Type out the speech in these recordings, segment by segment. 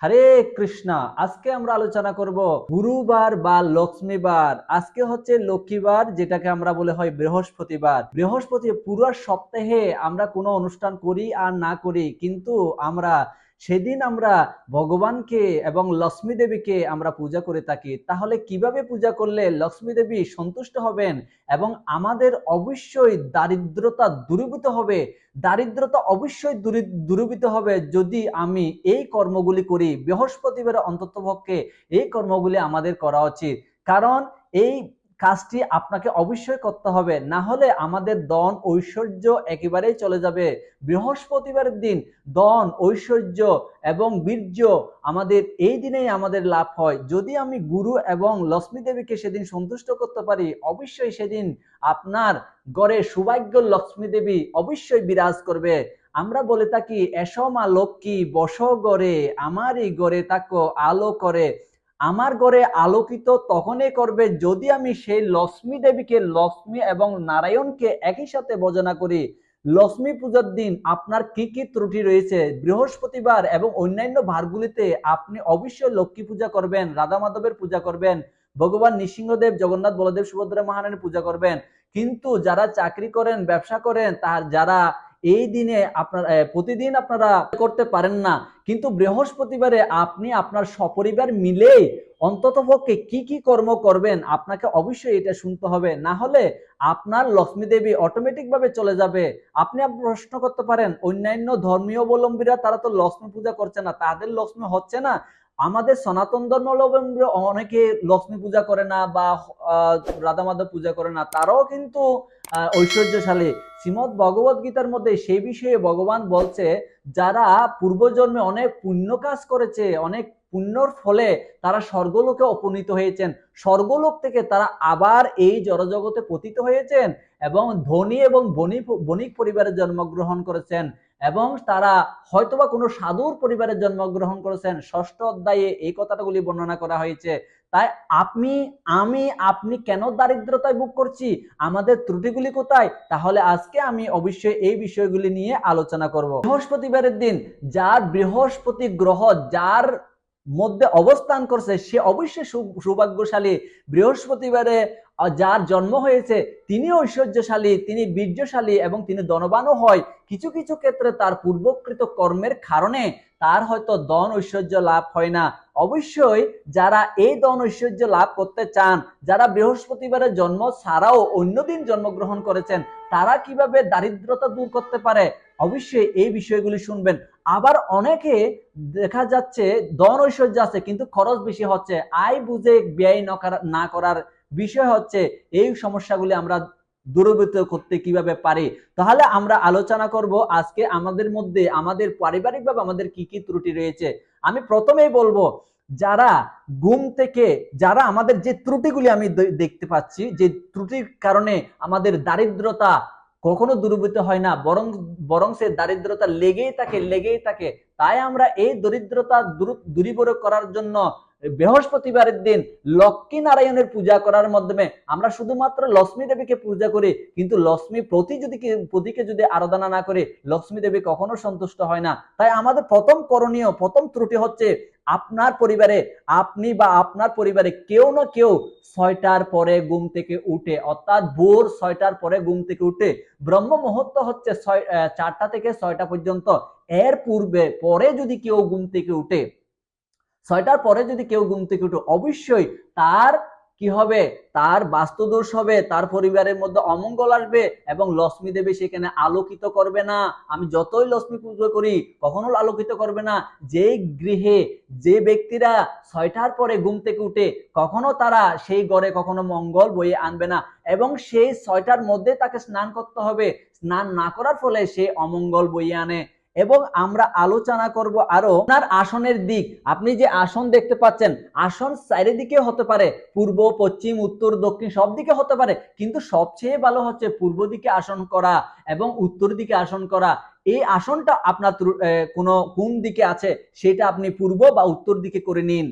হরে কৃষ্ণা। আজকে আমরা আলোচনা করব গুরুবার বা লক্ষ্মীবার। আজকে হচ্ছে লক্ষ্মীবার, যেটাকে আমরা বলে হয় বৃহস্পতিবার। বৃহস্পতি পুরো সপ্তাহে আমরা কোনো অনুষ্ঠান করি আর না করি, কিন্তু আমরা সেদিন আমরা ভগবানকে এবং লক্ষ্মী দেবীকে আমরা পূজা করে থাকি। তাহলে কিভাবে পূজা করলে লক্ষ্মী দেবী সন্তুষ্ট হবেন এবং আমাদের অবশ্যই দারিদ্রতা দূরীভূত হবে? দারিদ্রতা অবশ্যই দূরীভূত হবে যদি আমি এই কর্মগুলি করি। বৃহস্পতিবার অন্ততপক্ষে এই কর্মগুলি আমাদের করা উচিত, কারণ এই কাজটি আপনাকে অবশ্যই করতে হবে, না হলে আমাদের ধন ঐশ্বর্য একেবারেই চলে যাবে। বৃহস্পতিবারের দিন ধন ঐশ্বর্য এবং বীর্য আমাদের এই দিনেই আমাদের লাভ হয়। যদি আমি গুরু এবং লক্ষ্মী দেবীকে সেদিন সন্তুষ্ট করতে পারি, অবশ্যই সেদিন আপনার ঘরে সৌভাগ্য লক্ষ্মী দেবী অবশ্যই বিরাজ করবে। আমরা বলে থাকি, এসো মা লক্ষ্মী বসো ঘরে, আমারই ঘরে থাকো আলো করে। আমার ঘরে আলোকিত তখনই করবে যদি আমি সেই লক্ষ্মী দেবীকে, লক্ষ্মী এবং নারায়ণকে একই সাথে ভজনা করি। লক্ষ্মী পূজার দিন আপনার কি কি ত্রুটি রয়েছে? বৃহস্পতিবার এবং অন্যান্য বারগুলিতে আপনি অবশ্যই লক্ষ্মী পূজা করবেন, রাধা মাধবের পূজা করবেন, ভগবান নৃসিংহদেব, জগন্নাথ, বলদেব, সুভদ্রা মহারানীর পূজা করবেন। কিন্তু যারা চাকরি করেন, ব্যবসা করেন, তার যারা এই দিনে আপনার প্রতিদিন আপনারা করতে পারেন না, কিন্তু বৃহস্পতিবারে আপনি আপনার সপরিবার মিলে অন্ততপক্ষে কি কি কর্ম করবেন আপনাকে অবশ্যই এটা শুনতে হবে, না হলে আপনার লক্ষ্মী দেবী অটোমেটিক ভাবে চলে যাবে। আপনি প্রশ্ন করতে পারেন, অন্যান্য ধর্মীয় অবলম্বীরা তারা তো লক্ষ্মী পূজা করছে না, তাদের লক্ষ্মী হচ্ছে না? আমাদের সনাতন ধর্মাবলম্বী অনেকে লক্ষ্মী পূজা করে না বা রাধা মাধব পূজা করে না, তারাও কিন্তু ঐশ্বর্যশালী। শ্রীমদ ভগবত গীতার মধ্যে সেই বিষয়ে ভগবান বলছে, যারা পূর্বজন্মে অনেক পুণ্য কাজ করেছে, অনেক পুণ্যর ফলে তারা স্বর্গলোকে উপনীত হয়েছেন, স্বর্গলোক থেকে তারা আবার এই জড়জগতে পতিত হয়েছেন এবং ধনী এবং বণিক পরিবারে জন্মগ্রহণ করেছেন, এবং তারা হয়তোবা কোনো সাধুর পরিবারে জন্মগ্রহণ করেছেন। ষষ্ঠ অধ্যায়ে এই কথাগুলি বর্ণনা করা হয়েছে। তাই আপনি কেন দারিদ্রতায় ভোগ করছি? আমাদের ত্রুটিগুলি কোথায়? তাহলে আজকে আমি অবশ্যই এই বিষয়গুলি নিয়ে আলোচনা করব। বৃহস্পতিবারের দিন যার বৃহস্পতি গ্রহ যার মধ্যে অবস্থান করছে সে অবশ্যই সৌভাগ্যশালী। বৃহস্পতিবারে যার জন্ম হয়েছে তিনি ঐশ্বর্যশালী, তিনি বীর্যশালী এবং তিনি ধনবানও হয়। কিছু কিছু ক্ষেত্রে তার পূর্বকৃত কর্মের কারণে তার হয়তো ধন ঐশ্বর্য লাভ হয় না। অবশ্যই যারা এই ধন ঐশ্বর্য লাভ করতে চান, যারা বৃহস্পতিবারের জন্ম ছাড়াও অন্য দিন জন্মগ্রহণ করেছেন, তারা কিভাবে দারিদ্রতা দূর করতে পারে অবশ্যই এই বিষয়গুলি শুনবেন। আবার অনেকে দেখা যাচ্ছে ধন ঐশ্বর্য আছে কিন্তু খরচ বেশি হচ্ছে, আয় বুঝে ব্যয় না করার বিষয় হচ্ছে। এই সমস্যাগুলি আমরা দূরীভূত করতে কিভাবে পারি, তাহলে আমরা আলোচনা করব আজকে আমাদের মধ্যে, আমাদের পারিবারিকভাবে আমাদের কি কি ত্রুটি রয়েছে। আমি প্রথমেই বলবো, যারা ঘুম থেকে, যারা আমাদের যে ত্রুটিগুলি আমি দেখতে পাচ্ছি, যে ত্রুটির কারণে আমাদের দারিদ্রতা কখনো দূরীভূত হয় না, বরং সে দারিদ্রতা লেগেই থাকে। তাই আমরা এই দরিদ্রতা দূরীভূত করার জন্য বৃহস্পতিবারের দিন লক্ষ্মী নারায়ণের পূজা করার মাধ্যমে আমরা শুধুমাত্র লক্ষ্মী দেবীকে পূজা করি, কিন্তু লক্ষ্মী প্রতিকে যদি আরাধনা না করি, লক্ষ্মী দেবী কখনো সন্তুষ্ট হয় না। তাই আমাদের প্রথম করণীয়, প্রথম ত্রুটি হচ্ছে, আপনার পরিবারে, আপনি বা আপনার পরিবারে কেউ না কেউ 6টার পরে ঘুম থেকে উঠে, অর্থাৎ ভোর 6টার পরে ঘুম থেকে উঠে, ব্রহ্ম মুহূর্ত হচ্ছে 4টা থেকে 6টা পর্যন্ত, এর পরে যদি কেউ ঘুম থেকে উঠে, 6টার পরে যদি কেউ ঘুম থেকে উঠে, অবশ্যই তার কি হবে? তার বাস্তুদোষ হবে, তার পরিবারের মধ্যে অমঙ্গল আসবে এবং লক্ষ্মী দেবী সেখানে আলোকিত করবে না। আমি যতই লক্ষ্মী পুজো করি কখনো আলোকিত করবে না। যে গৃহে যে ব্যক্তিরা 6টার পরে ঘুম থেকে উঠে, কখনো তারা সেই ঘরে কখনো মঙ্গল বয়ে আনবে না, এবং সেই 6টার মধ্যে তাকে স্নান করতে হবে। স্নান না করার ফলে সে অমঙ্গল বয়ে আনে। এবং আমরা আলোচনা করব আরো আপনার আসনের দিক। আপনি যে আসন দেখতে পাচ্ছেন, আসন চারিদিকে হতে পারে, পূর্ব, পশ্চিম, উত্তর, দক্ষিণ সব দিকে হতে পারে, কিন্তু সবচেয়ে ভালো হচ্ছে পূর্ব দিকে আসন করা এবং উত্তর দিকে আসন করা। এই আসনটা আপনার কোন দিকে আছে সেটা আপনি পূর্ব বা উত্তর দিকে করে নিন।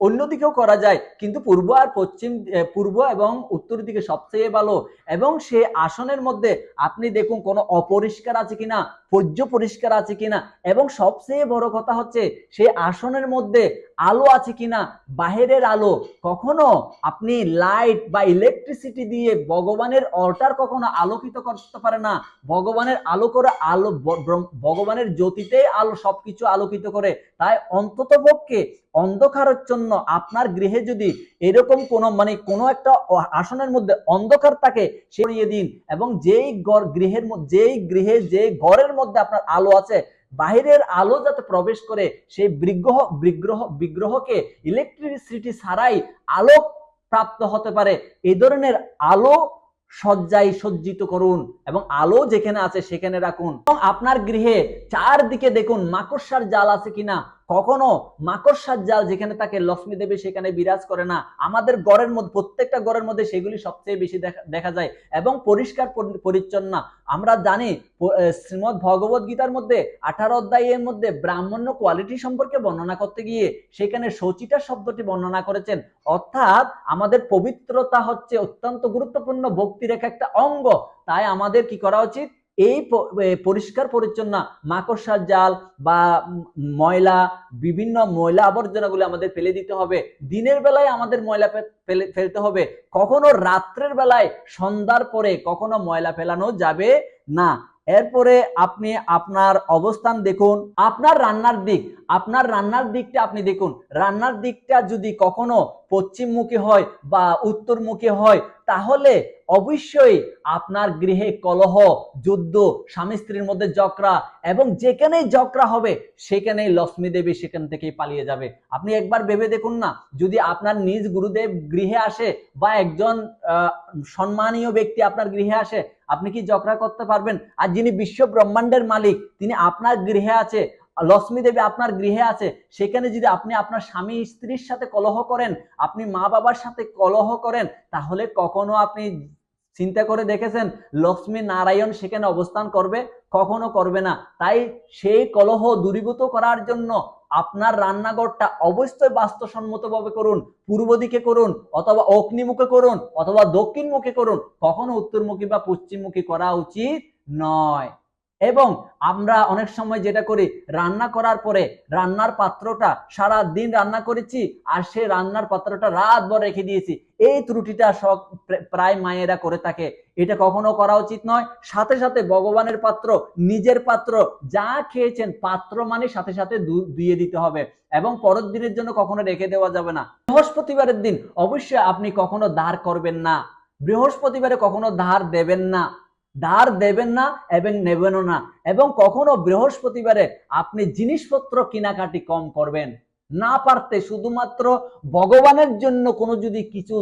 অন্যদিকেও করা যায়, কিন্তু পূর্ব আর পশ্চিম, পূর্ব এবং উত্তর দিকে সবচেয়ে ভালো। এবং সে আসনের মধ্যে আপনি দেখুন কোনো অপরিষ্কার আছে কিনা, পর্য পরিষ্কার আছে কিনা, এবং সবচেয়ে বড় কথা হচ্ছে সেই আসনের মধ্যে আলো আছে কিনা, বাহিরের আলো। কখনো আপনি লাইট বা ইলেকট্রিসিটি দিয়ে ভগবানের অল্টার কখনো আলোকিত করতে পারে না। ভগবানের আলো করে আলো, ভগবানের জ্যোতিতে আলো সবকিছু আলোকিত করে। তাই অন্ততপক্ষে অন্ধকারাচ্ছন্ন আপনার গৃহে যদি এরকম কোনো একটা আসনের মধ্যে অন্ধকার থাকে, সরিয়ে দিন। এবং যেই গৃহে যে ঘরের মধ্যে আপনার আলো আছে, বাহিরের আলো যাতে প্রবেশ করে, সেই বিগ্রহকে ইলেকট্রিসিটি ছাড়াই আলো প্রাপ্ত হতে পারে, এই ধরনের আলো সজ্জায় সজ্জিত করুন এবং আলো যেখানে আছে সেখানে রাখুন। এবং আপনার গৃহে চারদিকে দেখুন মাকড়সার জাল আছে কিনা। কখনো মাকড়সার জাল যেখানে থাকে, লক্ষ্মী দেবী সেখানে বিরাজ করে না। আমাদের ঘরের মধ্যে, প্রত্যেকটা ঘরের মধ্যে সেগুলি সবচেয়ে বেশি দেখা যায়। এবং পরিষ্কার পরিচ্ছন্ন, আমরা জানি শ্রীমদ ভগবত গীতার মধ্যে 18 অধ্যায়ের মধ্যে ব্রাহ্মণ্য কোয়ালিটি সম্পর্কে বর্ণনা করতে গিয়ে সেখানে শৌচিটা শব্দটি বর্ণনা করেছেন। অর্থাৎ আমাদের পবিত্রতা হচ্ছে অত্যন্ত গুরুত্বপূর্ণ ভক্তির একটা অঙ্গ। তাই আমাদের কি করা উচিত, এই পরিষ্কার পরিচ্ছন্ন মাকড়সার জাল বা ময়লা, বিভিন্ন ময়লা আবর্জনাগুলো আমাদের ফেলে দিতে হবে। দিনের বেলায় আমাদের ময়লা ফেলতে হবে, কখনো রাত্রের বেলায় সন্ধ্যার পরে কখনো ময়লা ফেলানো যাবে না। এরপরে আপনি আপনার অবস্থান দেখুন, আপনার রান্নার দিকটা আপনি দেখুন। রান্নার দিকটা যদি কখনো পশ্চিমমুখী হয় বা উত্তরমুখী হয়, তাহলে অবশ্যই আপনার গৃহে কলহ, যুদ্ধ, স্বামী স্ত্রীর মধ্যে ঝগড়া, এবং যেখানেই ঝগড়া হবে সেখানেই লক্ষ্মী দেবী সেখান থেকেই পালিয়ে যাবে। আপনি একবার ভেবে দেখুন না, যদি আপনার নিজ গুরুদেব গৃহে আসে বা একজন সম্মানীয় ব্যক্তি আপনার গৃহে আসে, আপনি কি ঝগড়া করতে পারবেন? আর যিনি বিশ্ব ব্রহ্মাণ্ডের মালিক, তিনি আপনার গৃহে আছে, লক্ষ্মী দেবী আপনার গৃহে আছে, সেখানে যদি আপনি আপনার স্বামী স্ত্রীর সাথে কলহ করেন, আপনি মা বাবার সাথে কলহ করেন, তাহলে কখনো আপনি চিন্তা করে দেখেছেন লক্ষ্মী নারায়ণ সেখানে অবস্থান করবে? কখনো করবে না। তাই সেই কলহ দূরীভূত করার জন্য আপনার রান্নাঘরটা অবশ্যই বাস্তুসম্মত ভাবে করুন। পূর্ব দিকে করুন, অথবা অগ্নিমুখে করুন, অথবা দক্ষিণ মুখে করুন। কখনো উত্তরমুখী বা পশ্চিমমুখী করা উচিত নয়। এবং আমরা অনেক সময় যেটা করি, রান্না করার পরে রান্নার পাত্রটা, সারা দিন রান্না করেছি আর সে রান্নার পাত্রটা রাত ভর রেখে দিয়েছি, এই ত্রুটিটা সব প্রায় মায়েরা করে থাকে। এটা কখনো করা উচিত নয়। সাথে সাথে ভগবানের পাত্র, নিজের পাত্র, যা খেয়েছেন পাত্র মানে সাথে সাথে ধুয়ে দিতে হবে, এবং পরের দিনের জন্য কখনো রেখে দেওয়া যাবে না। বৃহস্পতিবারের দিন অবশ্যই আপনি কখনো ধার করবেন না। বৃহস্পতিবারে কখনো ধার দেবেন না এবং নেবেনও না। এবং কখনো বৃহস্পতিবারে আপনি জিনিসপত্র কেনাকাটি কম করবেন। না পারতে শুধুমাত্র ভগবানের জন্য কোনো যদি কিছু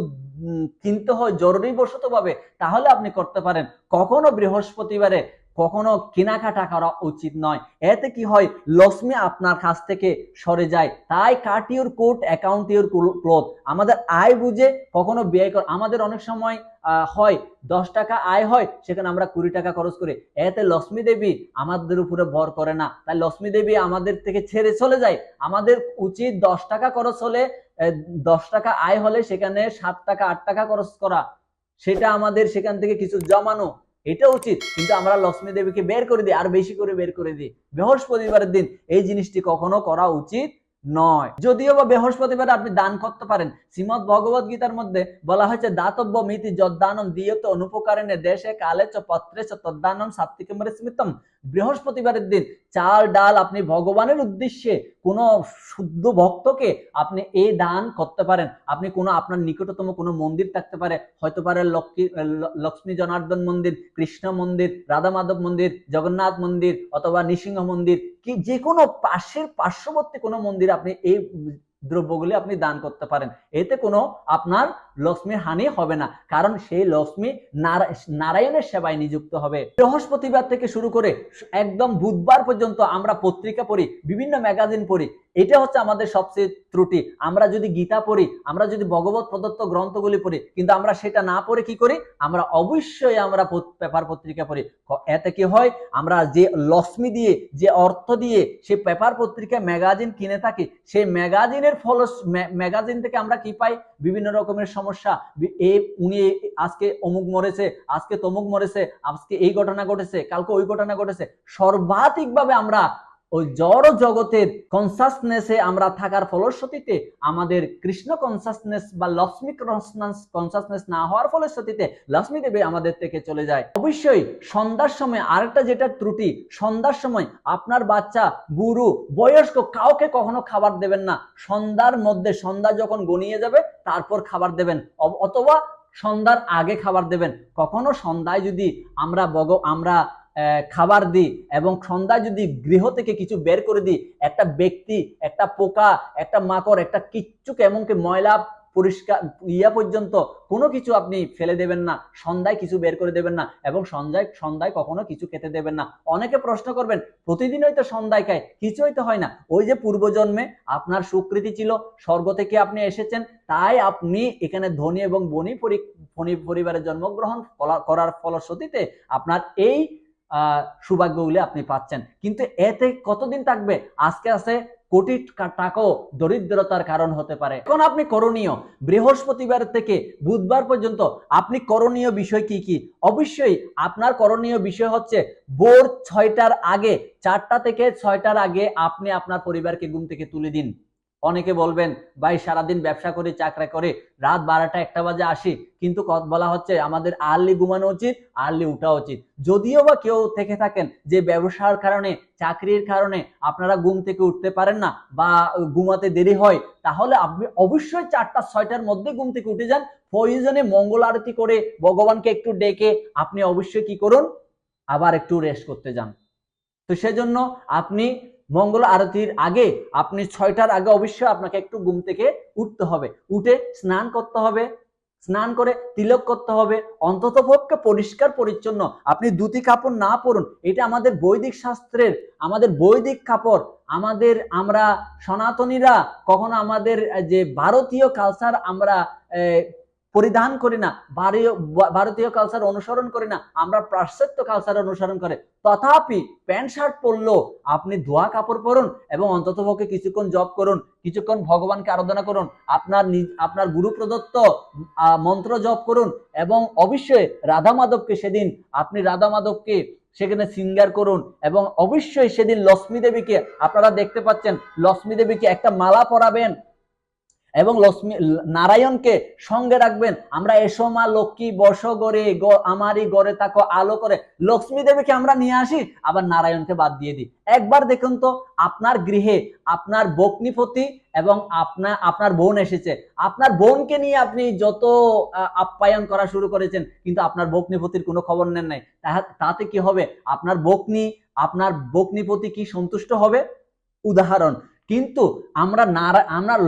কিনতে হয় জরুরি বশত ভাবে, তাহলে আপনি করতে পারেন। কখনো বৃহস্পতিবারে কখনো কেনাকাটা করা উচিত নয়। এতে কি হয়, লক্ষ্মী আপনার কাছ থেকে সরে যায়। তাই cut your coat, account your cloth. আমাদের আয় বুঝে কখনো ব্যয় কর। আমাদের অনেক সময় হয় 10 টাকা আয় হয়, সেখানে আমরা 20 টাকা খরচ করি। এতে লক্ষ্মী দেবী আমাদের উপরে ভর করে না। তাই লক্ষ্মী দেবী আমাদের থেকে ছেড়ে চলে যায়। আমাদের উচিত 10 টাকা খরচ হলে, 10 টাকা আয় হলে সেখানে 7 টাকা 8 টাকা খরচ করা, সেটা আমাদের সেখান থেকে কিছু জমানো, এটা উচিত। কিন্তু আমরা লক্ষ্মী দেবীকে বের করে দিই, আর বেশি করে বের করে দিই। বৃহস্পতিবারের দিন এই জিনিসটি কখনো করা উচিত নয়। যদিও বা বৃহস্পতিবার আপনি দান করতে পারেন। শ্রীমদ ভগবত গীতার মধ্যে বলা হয়েছে, দাতব্য মিতি যদ্দানম দিয়ত অনুপকারিণে দেশে কালে চ পত্রে চ তদ্দানম সাত্বিকম স্মৃতম। বৃহস্পতিবারের দিন চাল ডাল আপনি ভগবানের উদ্দেশ্যে কোনো শুদ্ধ ভক্তকে আপনি এই দান করতে পারেন। আপনি কোনো আপনার নিকটতম কোনো মন্দির থাকতে পারে, হয়তো পারে লক্ষ্মী জনার্দন মন্দির, কৃষ্ণ মন্দির, রাধা মাধব মন্দির, জগন্নাথ মন্দির, অথবা নৃসিংহ মন্দির, কি যে কোনো পার্শ্ববর্তী কোনো মন্দির আপনি এই দ্রব্যগুলি আপনি দান করতে পারেন। এতে কোনো আপনার লক্ষ্মীর হানি হবে না, কারণ সেই লক্ষ্মী নারায়ণের সেবায় নিযুক্ত হবে। বৃহস্পতিবার থেকে শুরু করে একদম বুধবার পর্যন্ত আমরা পত্রিকা পড়ি, বিভিন্ন ম্যাগাজিন পড়ি। এটা হচ্ছে আমাদের সবচেয়ে ত্রুটি। আমরা যদি গীতা পড়ি, আমরা যদি ভগবত প্রদত্ত গ্রন্থগুলি পড়ি, কিন্তু আমরা সেটা না পড়ে কি করি, আমরা অবশ্যই আমরা পেপার পত্রিকা পড়ি। এতে কি হয়, আমরা যে লক্ষ্মী দিয়ে, যে অর্থ দিয়ে সেই পেপার পত্রিকা ম্যাগাজিন কিনে থাকি, সেই ম্যাগাজিনের ম্যাগাজিন থেকে আমরা কি পাই, বিভিন্ন রকমের সমস্যা। উনি আজকে অমুক মরেছে, আজকে তমুক মরেছে, আজকে এই ঘটনা ঘটেছে, কালকে ওই ঘটনা ঘটেছে। সর্বাধিকভাবে আমরা ওই জড় জগতের কনসাসনেসে আমরা থাকার ফলশ্রুতিতে আমাদের কৃষ্ণ কনসাসনেস বা লক্ষ্মী কনসাসনেস না হওয়ার ফলশ্রুতিতে লক্ষ্মী দেবী আমাদের থেকে চলে যায়। অবশ্যই সন্ধ্যার সময় আরেকটা যেটা ত্রুটি, সন্ধ্যার সময় আপনার বাচ্চা, বুড়ো, বয়স্ক কাউকে কখনো খাবার দেবেন না। সন্ধ্যার মধ্যে, সন্ধ্যা যখন গনিয়ে যাবে তারপর খাবার দেবেন, অথবা সন্ধ্যার আগে খাবার দেবেন। কখনো সন্ধ্যায় যদি আমরা খাবার দিই এবং সন্ধ্যায় যদি গৃহ থেকে কিছু বের করে দিই, একটা ব্যক্তি, একটা পোকা, একটা মাকড়, একটা কিচ্ছুকে, এমনকি ময়লা পরিষ্কার পর্যন্ত কোনো কিছু আপনি ফেলে দেবেন না, সন্ধ্যায় কিছু বের করে দেবেন না, এবং সন্ধ্যায় কখনো কিছু খেতে দেবেন না। অনেকে প্রশ্ন করবেন, প্রতিদিন হয়তো সন্ধ্যায় খায়, কিছু হয়তো হয় না। ওই যে পূর্বজন্মে আপনার সুকৃতি ছিল, স্বর্গ থেকে আপনি এসেছেন, তাই আপনি এখানে ধনী এবং বনী পরিবারে জন্মগ্রহণ করার ফলশ্রুতিতে আপনার এই সৌভাগ্যগুলি আপনি পাচ্ছেন। কিন্তু এতে কতদিন থাকবে? আজকে আছে কোটি টাকাও দরিদ্রতার কারণ হতে পারে। এখন আপনি করণীয়, বৃহস্পতিবার থেকে বুধবার পর্যন্ত আপনি করণীয় বিষয় কি কি? অবশ্যই আপনার করণীয় বিষয় হচ্ছে ভোর 6টার আগে, 4টা থেকে 6টার আগে আপনি আপনার পরিবারকে ঘুম থেকে তুলে দিন। অনেকে বলবেন, ভাই সারাদিন ব্যবসা করে, চাকরি করে, রাত 12টা 1টা বাজে আসি, কিন্তু বলা হচ্ছে আমাদের আর্লি ঘুমানো উচিত, আর্লি উঠা উচিত। যদিও বা কেউ থেকে থাকেন যে ব্যবসার কারণে, চাকরির কারণে আপনারা ঘুম থেকে উঠতে পারেন না বা ঘুমাতে দেরি হয়, তাহলে আপনি অবশ্যই 4টা 6টার মধ্যে ঘুম থেকে উঠে যান। প্রয়োজনে মঙ্গল আরতি করে ভগবানকে একটু ডেকে আপনি অবশ্যই কি করুন, আবার একটু রেস্ট করতে যান। তো সেজন্য আপনি মঙ্গল আরতির আগে, আপনি 6টার আগে অবশ্যই আপনাকে একটু ঘুম থেকে উঠতে হবে। উঠে স্নান করতে হবে, স্নান করে তিলক করতে হবে, অন্তত পক্ষে পরিষ্কার পরিচ্ছন্ন। আপনি ধুতি কাপড় না পরুন, এটা আমাদের বৈদিক শাস্ত্রের, আমাদের বৈদিক কাপড়। আমরা সনাতনীরা কখনো আমাদের যে ভারতীয় কালচার আমরা পরিধান করি না, ভারতীয় কালচার অনুসরণ করি না, আমরা পাশ্চাত্য কালচার অনুসরণ করে। তথাপি প্যান্ট শার্ট পরলেও আপনি ধোয়া কাপড় পরুন এবং অন্ততপক্ষে কিছুক্ষণ জপ করুন, কিছুক্ষণ ভগবানকে আরাধনা করুন, আপনার গুরু প্রদত্ত মন্ত্র জপ করুন, এবং অবশ্যই রাধা মাধবকে সেদিন আপনি রাধা মাধবকে সেখানে সিঙ্গার করুন। এবং অবশ্যই সেদিন লক্ষ্মী দেবীকে, আপনারা দেখতে পাচ্ছেন লক্ষ্মী দেবীকে একটা মালা পরাবেন এবং নারায়ণকে সঙ্গে রাখবেন। আমরা এসো মা লক্ষ্মী বস গড়ে, আমারই গড়ে তাকো আলো করে, লক্ষ্মী দেবীকে আমরা নিয়ে আসি, আবার নারায়ণকে বাদ দিয়ে দিই। একবার দেখুন তো, আপনার গৃহে আপনার ভগ্নিপতি এবং আপনার বোন এসেছে, আপনার বোনকে নিয়ে আপনি যত আপ্যায়ন করা শুরু করেছেন, কিন্তু আপনার ভগ্নিপতির কোনো খবর নেন নাই। তাতে কি হবে? আপনার ভগ্নিপতি কি সন্তুষ্ট হবে? উদাহরণ। কিন্তু আমরা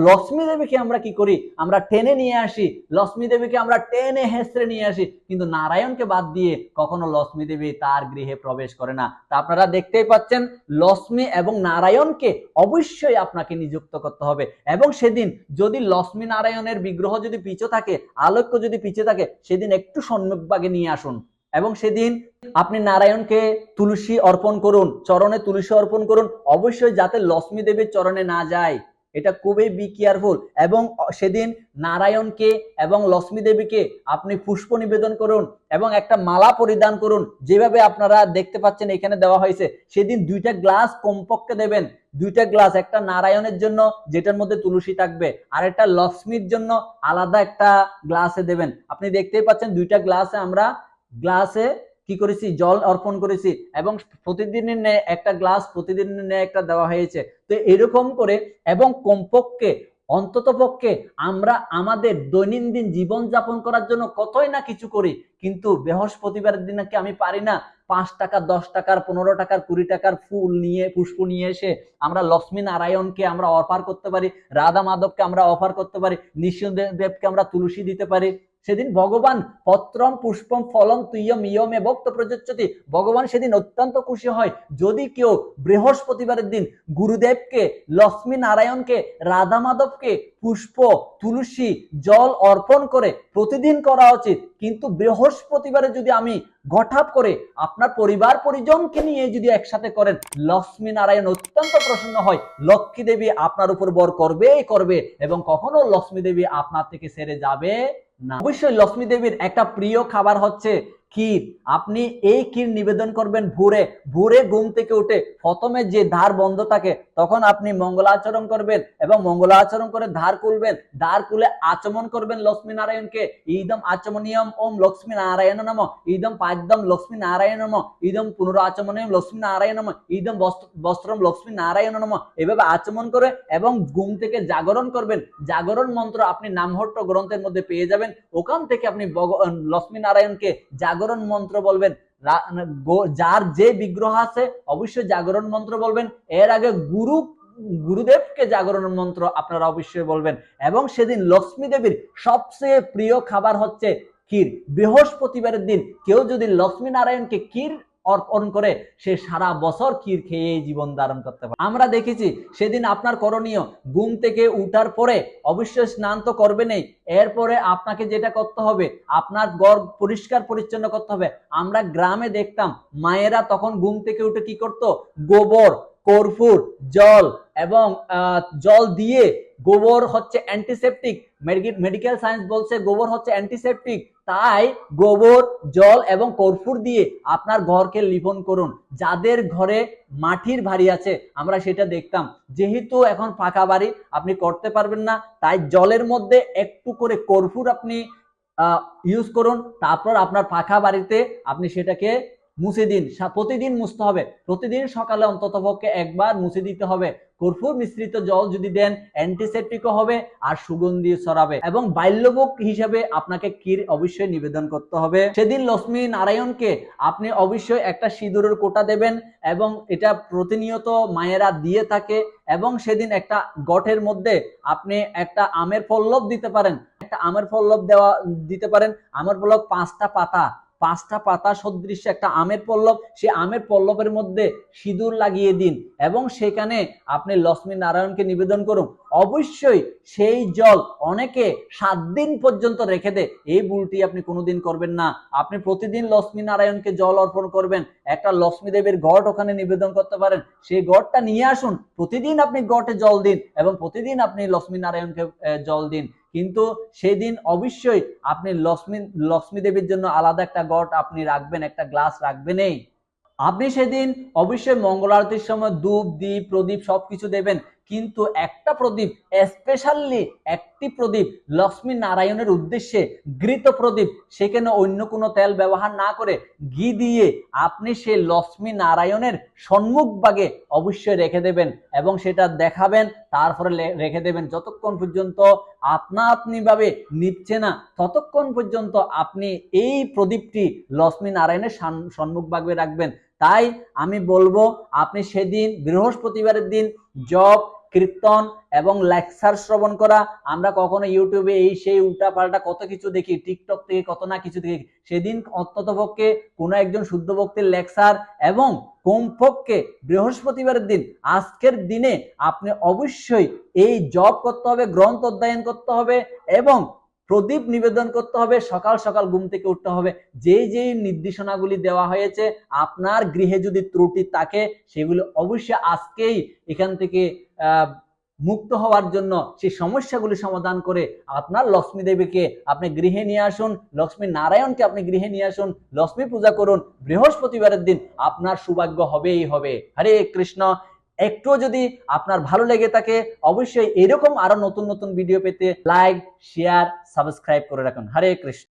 লক্ষ্মী দেবীকে আমরা কি করি, আমরা টেনে নিয়ে আসি, লক্ষ্মী দেবীকে আমরা টেনে হেসড়ে নিয়ে আসি, কিন্তু নারায়ণকে বাদ দিয়ে কখনো লক্ষ্মী দেবী তার গৃহে প্রবেশ করে না। তা আপনারা দেখতেই পাচ্ছেন, লক্ষ্মী এবং নারায়ণকে অবশ্যই আপনাকে নিযুক্ত করতে হবে। এবং সেদিন যদি লক্ষ্মী নারায়ণের বিগ্রহ যদি পিছে থাকে, আলোক্য যদি পিছে থাকে, সেদিন একটু সম্মুখভাগে নিয়ে আসুন এবং সেদিন আপনি নারায়ণকে তুলসী অর্পণ করুন, চরণে তুলসী অর্পণ করুন, অবশ্যই যাতে লক্ষ্মী দেবীর চরণে না যায়, এটা খুবই বি কেয়ারফুল। এবং সেদিন নারায়ণকে এবং লক্ষ্মী দেবীকে আপনি পুষ্প নিবেদন করুন এবং একটা মালা পরিধান করুন, যেভাবে আপনারা দেখতে পাচ্ছেন এখানে দেওয়া হয়েছে। সেদিন 2টা গ্লাস কমপক্ষে দেবেন, 2টা গ্লাস, একটা নারায়ণের জন্য যেটার মধ্যে তুলসী থাকবে, আর একটা লক্ষ্মীর জন্য আলাদা একটা গ্লাসে দেবেন। আপনি দেখতেই পাচ্ছেন 2টা গ্লাসে কি করেছি, জল অর্পণ করেছি, এবং প্রতিদিনের ন্যায় একটা গ্লাস প্রতিদিনের ন্যায় একটা দেওয়া হয়েছে। তো এরকম করে, এবং কমপক্ষে অন্ততপক্ষে আমরা আমাদের দৈনন্দিন জীবন যাপন করার জন্য কতই না কিছু করি, কিন্তু বৃহস্পতিবারের দিনকে আমি পারি না 5 টাকা 10 টাকার 15 টাকার 20 টাকার পুষ্প নিয়ে এসে আমরা লক্ষ্মী নারায়ণকে আমরা অফার করতে পারি, রাধা মাধবকে আমরা অফার করতে পারি, নৃসিংহদেবকে আমরা তুলসী দিতে পারি। সেদিন ভগবান পত্রম পুষ্পম ফলম তুইয়ম ইয়মে ভক্ত প্রযোজ্যতি, ভগবান সেদিন অত্যন্ত খুশি হয় যদি কেউ বৃহস্পতিবারের দিন গুরুদেবকে, লক্ষ্মী নারায়ণকে, রাধা মাধবকে পুষ্প, তুলসী, জল অর্পণ করে। প্রতিদিন করা উচিত, কিন্তু বৃহস্পতিবারে যদি আমি ঘটাপ করে আপনার পরিবার পরিজনকে নিয়ে যদি একসাথে করেন, লক্ষ্মী নারায়ণ অত্যন্ত প্রসন্ন হয়। লক্ষ্মী দেবী আপনার উপর বর করবেই করবে এবং কখনো লক্ষ্মী দেবী আপনার থেকে ছেড়ে যাবে না। অবশ্যই লক্ষ্মী দেবীর একটা প্রিয় খাবার হচ্ছে ক্ষীর। আপনি এই ক্ষীর নিবেদন করবেন ভোরে। ভোরে ঘুম থেকে উঠে প্রথমে যে দ্বার বন্ধ থাকে তখন আপনি মঙ্গলাচরণ করবেন এবং মঙ্গলাচরণ করে দ্বার খুলবেন। দ্বার খুলে আচমন করবেন লক্ষ্মী নারায়ণকে। ইদম আচমনিয়ম ওম লক্ষ্মী নারায়ণ নম, ইদম পাদ্যম লক্ষ্মী নারায়ণ নম, ইদম পুনরাচমনিয়ম লক্ষ্মী নারায়ণ নম, ইদম বস্ত্রম লক্ষ্মী নারায়ণ নম। এভাবে আচমন করে এবং ঘুম থেকে জাগরণ করবেন। জাগরণ মন্ত্র আপনি নামহট্ট গ্রন্থের মধ্যে পেয়ে যাবেন। ওখান থেকে আপনি লক্ষ্মী নারায়ণকে জাগরণ মন্ত্র বলবেন। যার যে বিগ্রহ আছে অবশ্যই জাগরণ মন্ত্র বলবেন। এর আগে গুরুদেবকে জাগরণ মন্ত্র আপনারা অবশ্যই বলবেন। এবং সেদিন লক্ষ্মী দেবীর সবচেয়ে প্রিয় খাবার হচ্ছে ক্ষীর। বৃহস্পতিবারের দিন কেউ যদি লক্ষ্মী নারায়ণকে ক্ষীর অর্পণ করে, সে সারা বছর ক্ষীর খেয়ে জীবন ধারণ করতে পারে। আমরা দেখেছি সেদিন আপনার করণীয়, ঘুম থেকে উঠার পরে অবশ্যই স্নান তো করবেনই, এরপরে আপনাকে যেটা করতে হবে আপনার ঘর পরিষ্কার পরিচ্ছন্ন করতে হবে। আমরা গ্রামে দেখতাম মায়েরা তখন ঘুম থেকে উঠে কি করতো, গোবর, কর্পূর, জল এবং জল দিয়ে, গোবর হচ্ছে অ্যান্টিসেপটিক, মেডিকেল সায়েন্স বলছে গোবর হচ্ছে অ্যান্টিসেপটিক, তাই গোবর, জল এবং কর্পূর দিয়ে আপনার ঘরকে লিপন করুন। যাদের ঘরে মাটির বাড়ি আছে আমরা সেটা দেখতাম, যেহেতু এখন পাকা বাড়ি আপনি করতে পারবেন না, তাই জলের মধ্যে একটু করে কর্পূর আপনি ইউজ করুন। তারপর আপনার পাকা বাড়িতে আপনি সেটাকে মুছে দিন। প্রতিদিন মুছতে হবে, প্রতিদিন সকালে অন্তত পক্ষে একবার মুছে দিতে হবে। কর্পূর মিশ্রিত জল যদি দেন অ্যান্টিসেপটিকও হবে আর সুগন্ধি ছড়াবে। এবং বাল্যভোগ হিসেবে আপনাকে ক্ষীর অবশ্যই নিবেদন করতে হবে। সেদিন লক্ষ্মী নারায়ণকে আপনি অবশ্যই একটা সিঁদুরের কোটা দেবেন এবং এটা প্রতিনিয়ত মায়েরা দিয়ে থাকে। এবং সেদিন একটা গঠের মধ্যে আপনি একটা আমের পল্লব দিতে পারেন, একটা আমের পল্লব দিতে পারেন। আমের পল্লব পাঁচটা পাতা সদৃশ্য একটা আমের পল্লব, সেই আমের পল্লবের মধ্যে সিঁদুর লাগিয়ে দিন এবং সেখানে আপনি লক্ষ্মী নারায়ণকে নিবেদন করুন। অবশ্যই সেই জল অনেকে 7 দিন পর্যন্ত রেখে দেয়, এই ভুলটি আপনি কোনোদিন করবেন না। আপনি প্রতিদিন লক্ষ্মী নারায়ণকে জল অর্পণ করবেন। একটা লক্ষ্মী দেবীর ঘট ওখানে নিবেদন করতে পারেন, সেই ঘটটা নিয়ে আসুন। প্রতিদিন আপনি ঘটে জল দিন এবং প্রতিদিন আপনি লক্ষ্মী নারায়ণকে জল দিন। কিন্তু সেদিন অবশ্যই আপনি লক্ষ্মী দেবীর জন্য আলাদা একটা ঘট আপনি রাখবেন, একটা গ্লাস রাখবেনই। আপনি সেদিন অবশ্যই মঙ্গল আরতির সময় ধূপ, দীপ, প্রদীপ সবকিছু দেবেন, কিন্তু একটা প্রদীপ, স্পেশালি একটি প্রদীপ লক্ষ্মী নারায়ণের উদ্দেশ্যে, ঘৃত প্রদীপ, সেখানে অন্য কোনো তেল ব্যবহার না করে ঘি দিয়ে আপনি সেই লক্ষ্মী নারায়ণের সম্মুখ ভাগে অবশ্যই রেখে দেবেন এবং সেটা দেখাবেন। তারপরে রেখে দেবেন যতক্ষণ পর্যন্ত আপনি ভাবে নিচ্ছে না, ততক্ষণ পর্যন্ত আপনি এই প্রদীপটি লক্ষ্মী নারায়ণের সম্মুখ ভাগে রাখবেন। তাই আমি বলবো আপনি সেদিন বৃহস্পতিবারের দিন জপ, কীর্তন এবং লেকচার শ্রবণ করা। আমরা কখনো ইউটিউবে এই সেই উল্টা পাল্টা কত কিছু দেখি, টিকটক থেকে কত না কিছু দেখি। সেদিন অন্ততপক্ষে কোনো একজন শুদ্ধ ভক্তির লেকচার এবং কমপক্ষে বৃহস্পতিবারের দিন, আজকের দিনে আপনি অবশ্যই এই জপ করতে হবে, গ্রন্থ অধ্যয়ন করতে হবে এবং প্রদীপ নিবেদন করতে হবে। সকাল সকাল ঘুম থেকে উঠতে হবে। যেই নির্দেশনাগুলি দেওয়া হয়েছে, আপনার গৃহে যদি ত্রুটি থাকে সেগুলো অবশ্যই আজকেই এখান থেকে মুক্ত হওয়ার জন্য সেই সমস্যাগুলি সমাধান করে আপনার লক্ষ্মী দেবীকে আপনি গৃহে নিয়ে আসুন, লক্ষ্মী নারায়ণকে আপনি গৃহে নিয়ে আসুন, লক্ষ্মী পূজা করুন। বৃহস্পতিবারের দিন আপনার সৌভাগ্য হবেই হবে। হরে কৃষ্ণ। একটু যদি আপনার ভালো লেগে থাকে অবশ্যই এরকম আরো নতুন নতুন ভিডিও পেতে লাইক, শেয়ার, সাবস্ক্রাইব করে রাখুন। হরে কৃষ্ণ।